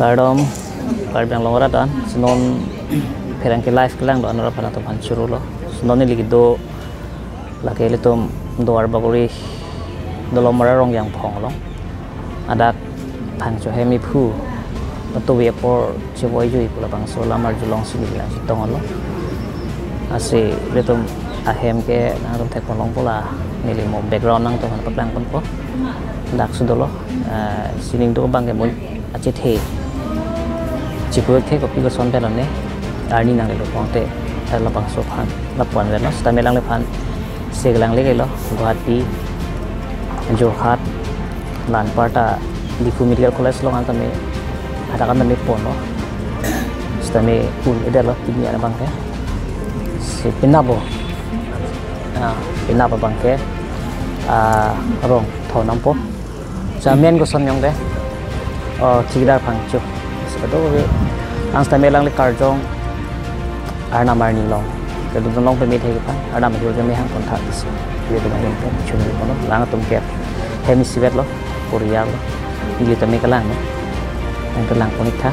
Kardom karbang longra dan senon perang ke live kelang do anora pada to pancuru lo senon ni ligido laki litum doar bagori dolom mararong yang phong lo ada pangco hemi pu betul we por cewoi jui pula bangso lamar julong sini bilang sitong lo asih litum ahem ke nang tek long pula nili mo background nang to han paklang pun po dak sudolo sining do bang ke mo acit he Cipuak ke kopi ko sonte lane arni nang le pongte la bang so phan la pon le no sta melang le phan seglang le lo Guwahati Jorhat lan parta di Medical College lo kan tame ada kan tame pon no sta me pun ida lo tini ana bang ke si pinabo pinabo bang ke rong thonam po jamen ko son yong de tigdar phang chu betul we angsta melang le karjong arna marni long ke dun long pe me thai pa arna me jo me hang kontha is ye to mai pe chuni kono lang tum ke hemi sibet lo korea lo ye to me kalang ang kalang konik tha